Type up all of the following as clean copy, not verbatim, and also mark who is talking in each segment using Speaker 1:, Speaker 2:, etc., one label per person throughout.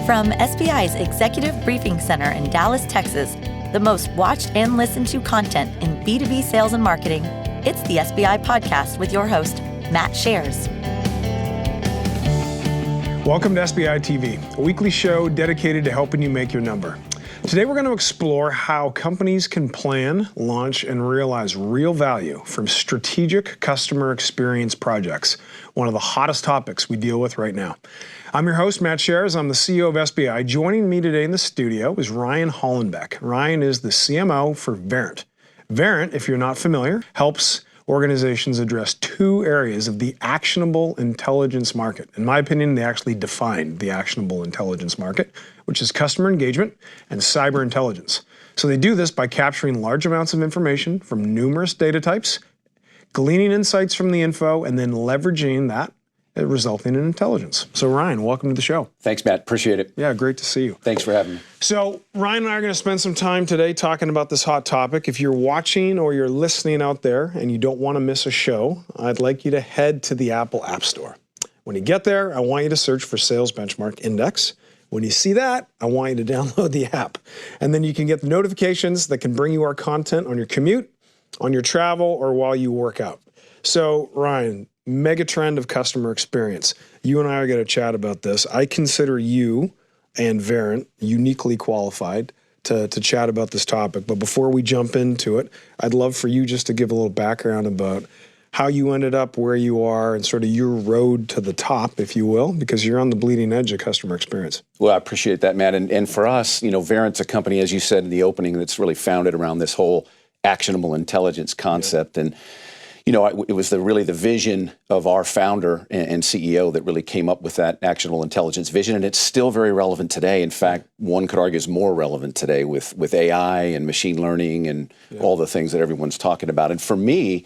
Speaker 1: From SBI's Executive Briefing Center in Dallas, Texas, the most watched and listened to content in B2B sales and marketing, it's the SBI Podcast with your host, Matt Shares.
Speaker 2: Welcome to SBI TV, a weekly show dedicated to helping you make your number. Today we're going to explore how companies can plan, launch, and realize real value from strategic customer experience projects, one of the hottest topics we deal with right now. I'm your host, Matt Shares. I'm the CEO of SBI. Joining me today in the studio is Ryan Hollenbeck. Ryan is the CMO for Verint. Verint, if you're not familiar, helps organizations address two areas of the actionable intelligence market. In my opinion, they actually define the actionable intelligence market, which is customer engagement and cyber intelligence. So they do this by capturing large amounts of information from numerous data types, gleaning insights from the info, and then leveraging that, resulting in intelligence. So Ryan, welcome to the show.
Speaker 3: Thanks, Matt. Appreciate it.
Speaker 2: Yeah, great to see you.
Speaker 3: Thanks for having me.
Speaker 2: So Ryan and I are going to spend some time today talking about this hot topic. If you're watching or you're listening out there and you don't want to miss a show, I'd like you to head to the Apple App Store. When you get there, I want you to search for Sales Benchmark Index. When you see that, I want you to download the app. And then you can get the notifications that can bring you our content on your commute, on your travel, or while you work out. So Ryan, megatrend of customer experience. You and I are going to chat about this. I consider you and Verint uniquely qualified to chat about this topic. But before we jump into it, I'd love for you just to give a little background about how you ended up where you are and sort of your road to the top, if you will, because you're on the bleeding edge of customer experience.
Speaker 3: Well, I appreciate that, Matt. And for us, Verint's a company, as you said in the opening, that's really founded around this whole actionable intelligence concept. Yeah. And it was really the vision of our founder and CEO that really came up with that actionable intelligence vision, and it's still very relevant today. In fact, one could argue is more relevant today with AI and machine learning and all the things that everyone's talking about. And for me,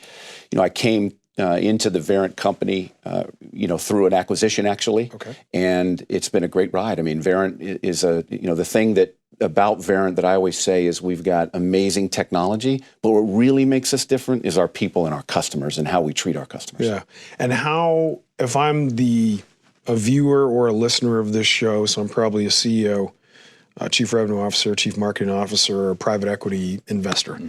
Speaker 3: I came into the Verint company, through an acquisition actually, and it's been a great ride. I mean, Verint is the thing about Verint that I always say is we've got amazing technology, but what really makes us different is our people and our customers and how we treat our customers.
Speaker 2: Yeah, and how, if I'm a viewer or a listener of this show, so I'm probably a CEO, Chief Revenue Officer, Chief Marketing Officer, or private equity investor,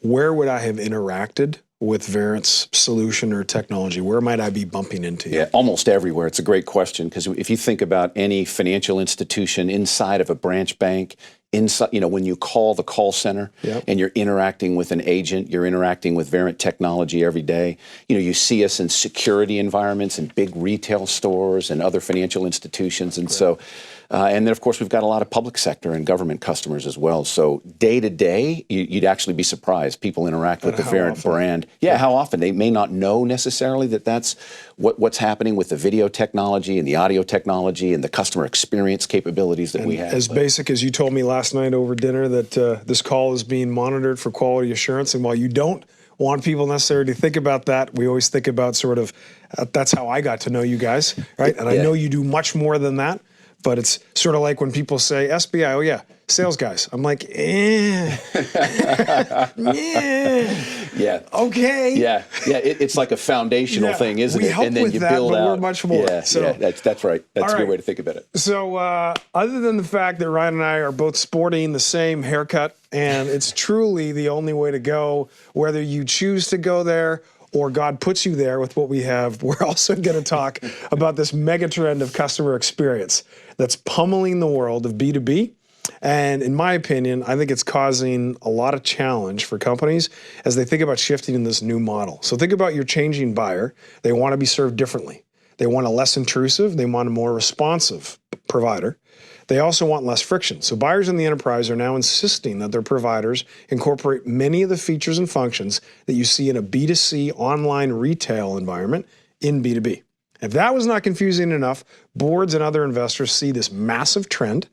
Speaker 2: where would I have interacted with Verint's solution or technology? Where might I be bumping into you?
Speaker 3: Yeah, almost everywhere. It's a great question because if you think about any financial institution inside of a branch bank, when you call the call center and you're interacting with an agent, you're interacting with Verint technology every day. You see us in security environments and big retail stores and other financial institutions. And so, and then of course we've got a lot of public sector and government customers as well. So day to day, you'd actually be surprised. People interact with the Verint brand. Yeah, how often? They may not know necessarily that that's what's happening with the video technology and the audio technology and the customer experience capabilities that we have.
Speaker 2: As basic as you told me last night over dinner that this call is being monitored for quality assurance, and while you don't want people necessarily to think about that, we always think about sort of, that's how I got to know you guys, right? And I know you do much more than that, but it's sort of like when people say SBI, oh yeah, sales guys. I'm like, yeah, okay.
Speaker 3: Yeah, it's like a foundational thing, isn't it?
Speaker 2: And then you build out. We're much more.
Speaker 3: Yeah, that's right. That's a good way to think about it.
Speaker 2: So other than the fact that Ryan and I are both sporting the same haircut, and it's truly the only way to go, whether you choose to go there or God puts you there with what we have, we're also going to talk about this megatrend of customer experience that's pummeling the world of B2B. And in my opinion, I think it's causing a lot of challenge for companies as they think about shifting in this new model. So think about your changing buyer. They want to be served differently. They want a less intrusive, they want a more responsive provider. They also want less friction. So buyers in the enterprise are now insisting that their providers incorporate many of the features and functions that you see in a B2C online retail environment in B2B. If that was not confusing enough, boards and other investors see this massive trend.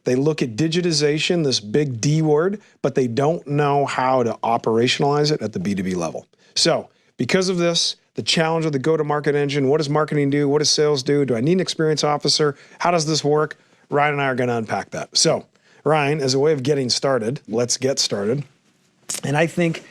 Speaker 2: They look at digitization, this big D word, but they don't know how to operationalize it at the B2B level. So because of this, the challenge of the go-to-market engine, what does marketing do? What does sales do? Do I need an experience officer? How does this work? Ryan and I are going to unpack that. So Ryan, as a way of getting started, let's get started. And I think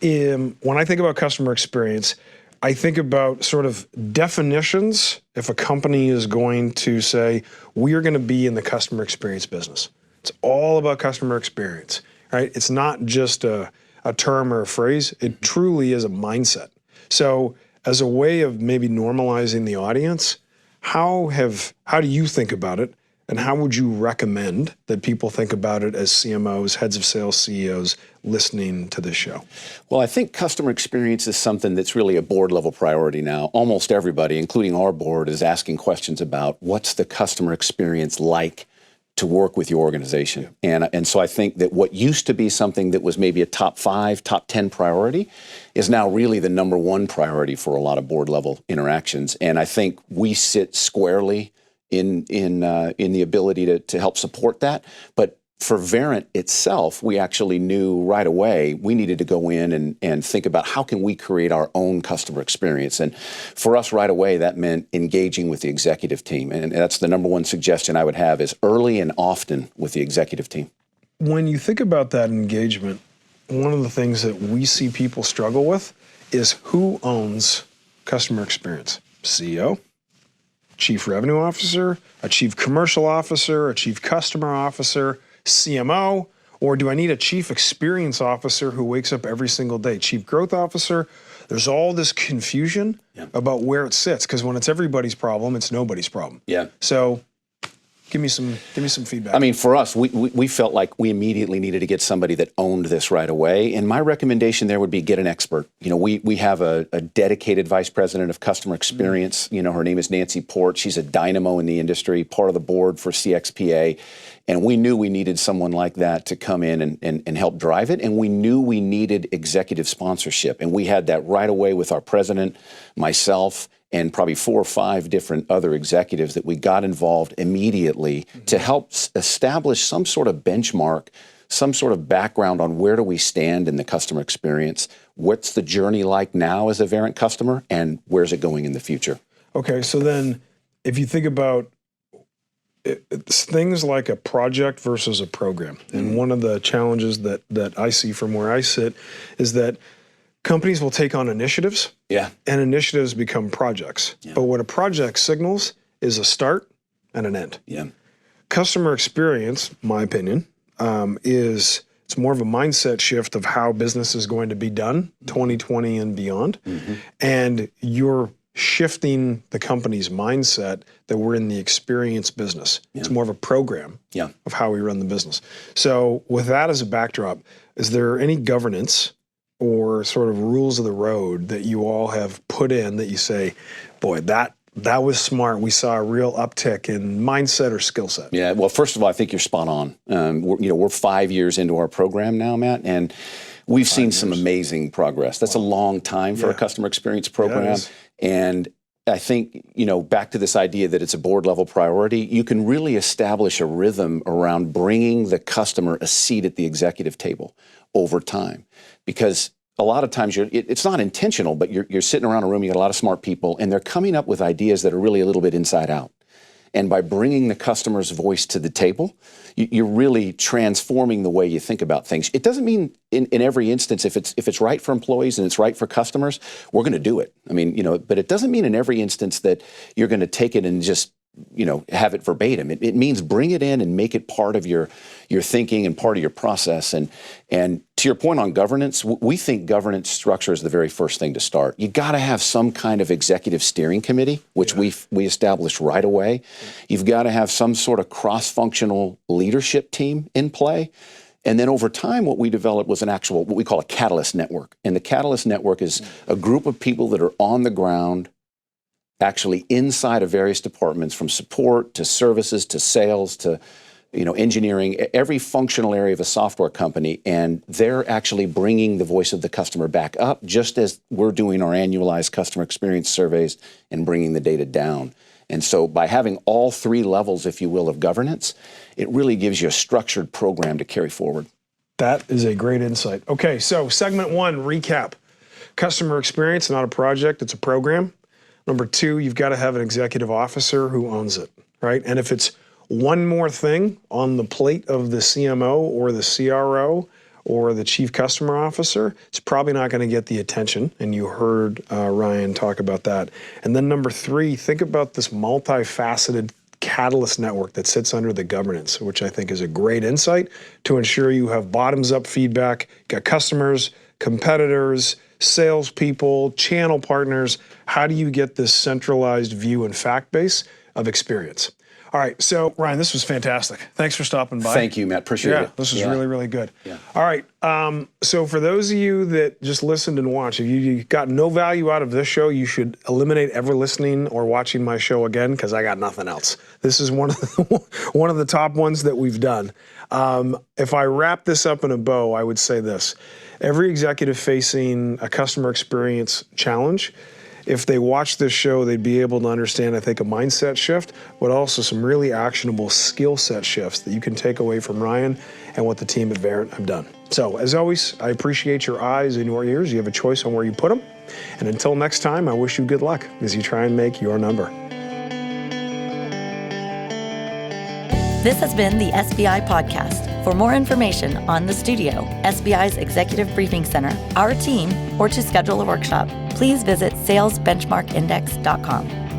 Speaker 2: when I think about customer experience, I think about sort of definitions if a company is going to say, we are going to be in the customer experience business. It's all about customer experience, right? It's not just a term or a phrase. It truly is a mindset. So as a way of maybe normalizing the audience, how do you think about it? And how would you recommend that people think about it as CMOs, heads of sales, CEOs, listening to this show?
Speaker 3: Well, I think customer experience is something that's really a board level priority now. Almost everybody, including our board, is asking questions about what's the customer experience like to work with your organization. Yeah. And so I think that what used to be something that was maybe a top 5, top 10 priority is now really the number 1 priority for a lot of board level interactions. And I think we sit squarely in the ability to help support that. But for Verint itself, we actually knew right away we needed to go in and think about how can we create our own customer experience. And for us right away, that meant engaging with the executive team. And that's the number 1 suggestion I would have is early and often with the executive team.
Speaker 2: When you think about that engagement, one of the things that we see people struggle with is who owns customer experience? CEO? Chief Revenue Officer, a Chief Commercial Officer, a Chief Customer Officer, CMO, or do I need a Chief Experience Officer who wakes up every single day? Chief Growth Officer. There's all this confusion about where it sits, because when it's everybody's problem, it's nobody's problem.
Speaker 3: Yeah.
Speaker 2: So give me some feedback.
Speaker 3: I mean, for us, we felt like we immediately needed to get somebody that owned this right away. And my recommendation there would be get an expert. You know, we have a dedicated vice president of customer experience. You know, her name is Nancy Port. She's a dynamo in the industry, part of the board for CXPA. And we knew we needed someone like that to come in and help drive it. And we knew we needed executive sponsorship. And we had that right away with our president, myself, and probably 4 or 5 different other executives that we got involved immediately to help establish some sort of benchmark, some sort of background on where do we stand in the customer experience, what's the journey like now as a Verint customer, and where's it going in the future.
Speaker 2: Okay, so then if you think about it's things like a project versus a program, and one of the challenges that I see from where I sit is that companies will take on initiatives, and initiatives become projects. Yeah. But what a project signals is a start and an end. Yeah. Customer experience, my opinion, is it's more of a mindset shift of how business is going to be done, 2020 and beyond. Mm-hmm. And you're shifting the company's mindset that we're in the experience business. Yeah. It's more of a program of how we run the business. So with that as a backdrop, is there any governance or sort of rules of the road that you all have put in that you say, boy, that was smart. We saw a real uptick in mindset or skill set? Yeah,
Speaker 3: well, first of all, I think you're spot on. We're 5 years into our program now, Matt, and we've seen some amazing progress. That's a long time for a customer experience program. And I think, back to this idea that it's a board level priority, you can really establish a rhythm around bringing the customer a seat at the executive table over time. Because a lot of times it's not intentional, but you're sitting around a room, you got a lot of smart people, and they're coming up with ideas that are really a little bit inside out. And by bringing the customer's voice to the table, you're really transforming the way you think about things. It doesn't mean in every instance, if it's right for employees and it's right for customers, we're going to do it. I mean, but it doesn't mean in every instance that you're going to take it and just have it verbatim. It means bring it in and make it part of your thinking and part of your process. And to your point on governance, we think governance structure is the very first thing to start. You got to have some kind of executive steering committee, which we established right away. You've got to have some sort of cross-functional leadership team in play. And then over time, what we developed was what we call a catalyst network. And the catalyst network is a group of people that are on the ground, actually inside of various departments, from support to services to sales to engineering, every functional area of a software company, and they're actually bringing the voice of the customer back up, just as we're doing our annualized customer experience surveys and bringing the data down. And so by having all 3 levels, if you will, of governance, it really gives you a structured program to carry forward.
Speaker 2: That is a great insight. Okay, so segment 1, recap. Customer experience, not a project, it's a program. Number 2, you've got to have an executive officer who owns it, right? And if it's one more thing on the plate of the CMO or the CRO or the chief customer officer, it's probably not going to get the attention. And you heard Ryan talk about that. And then number 3, think about this multifaceted catalyst network that sits under the governance, which I think is a great insight to ensure you have bottoms-up feedback, got customers, competitors, salespeople, channel partners. How do you get this centralized view and fact base of experience? All right, so Ryan, this was fantastic. Thanks for stopping by.
Speaker 3: Thank you, Matt. Appreciate it.
Speaker 2: This was really, really good.
Speaker 3: Yeah.
Speaker 2: All right, so for those of you that just listened and watched, if you got no value out of this show, you should eliminate ever listening or watching my show again, because I got nothing else. This is one of the top ones that we've done. If I wrap this up in a bow, I would say this. Every executive facing a customer experience challenge, if they watch this show, they'd be able to understand, I think, a mindset shift, but also some really actionable skill set shifts that you can take away from Ryan and what the team at Verint have done. So, as always, I appreciate your eyes and your ears. You have a choice on where you put them. And until next time, I wish you good luck as you try and make your number.
Speaker 1: This has been the SBI Podcast. For more information on the studio, SBI's Executive Briefing Center, our team, or to schedule a workshop, please visit salesbenchmarkindex.com.